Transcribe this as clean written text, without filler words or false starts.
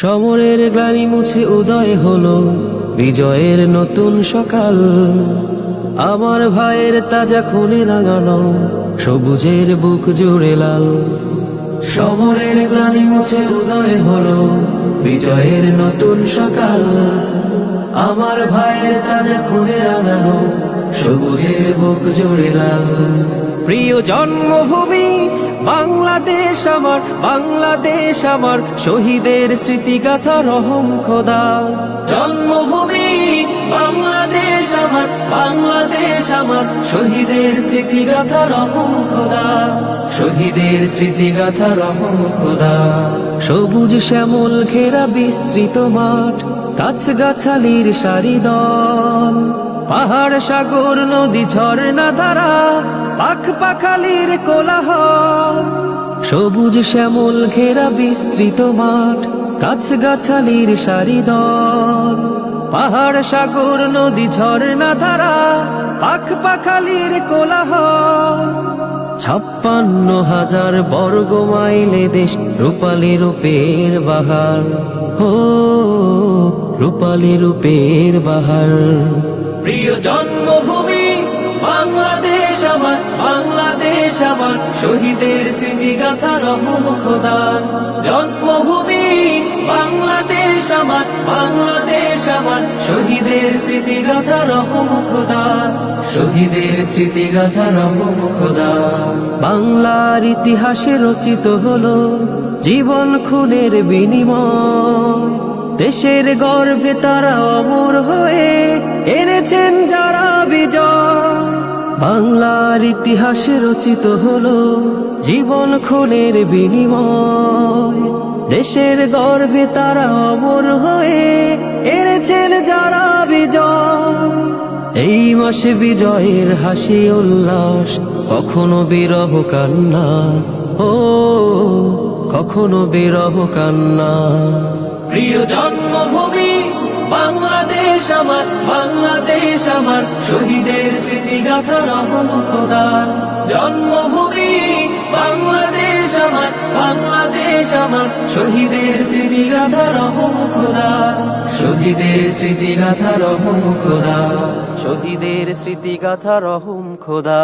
সমরের গ্লানি মুছে উদয় হলো বিজয়ের নতুন সকাল। আমার ভাইয়ের তাজা খুনে রাঙানো সবুজের বুক জুড়ে লাল। সমরের গ্লানি মুছে উদয় হলো বিজয়ের নতুন সকাল। আমার ভাইয়ের তাজা খুনে রাঙানো সবুজের বুক জুড়ে লাল। প্রিয় জন্মভূমি বাংলাদেশ আমার, বাংলাদেশ আমার, শহীদের স্মৃতিগাথা রহম খোদা। জন্মভূমি বাংলাদেশ আমার, বাংলাদেশ আমার, শহীদের স্মৃতিগাথা রহম খোদা, শহীদের স্মৃতিগাথা রহম খোদা। সবুজ শ্যামল ঘেরা বিস্তৃত মাঠ, গাছগাছালির সারি দল, পাহাড় সাগর নদী ঝর্ণা ধারা, পাখ পাখালির কোলাহল। সবুজ শ্যামল ঘেরা বিস্তৃত মাঠ, গাছগাছালির সারি দল, পাহাড় সাগর নদী ঝর্ণা ধারা, পাখ পাখালির কোলাহল। 56,000 বর্গ মাইলে দেশ, রূপালী রূপের বাহার, হো রূপালী রূপের বাহার। প্রিয় জন্মভূমি বাংলাদেশ আমার, বাংলাদেশ আমার, শহীদের স্মৃতিগাথা রহম খোদা। জন্মভূমি বাংলাদেশ আমার, বাংলাদেশ আমার, শহীদের স্মৃতিগাথা রহম খোদা, শহীদের স্মৃতিগাথা রহম খোদা। বাংলার ইতিহাসে রচিত হলো জীবন খুনের বিনিময়, দেশের গর্বে তারা অমর হয়ে এনেছেন যারা বিজয়। বাংলার ইতিহাসে রচিত হলো জীবন খুনের বিনিময়, দেশের গর্বে তারা অমর হয়ে এনেছেন যারা বিজয়। এই মাসে বিজয়ের হাসি উল্লাস, কখনো বিরহ কান্না, ও কখনো বিরহ কান্না। প্রিয় জন্মভূমি বাংলাদেশ আমার, বাংলাদেশ আমার, শহীদের স্মৃতিগাথা রহম খোদা। জন্মভূমি বাংলাদেশ আমার, বাংলাদেশ আমার, শহীদের স্মৃতিগাথা রহম খোদা, শহীদের স্মৃতিগাথা রহম খোদা, শহীদের স্মৃতিগাথা রহম খোদা।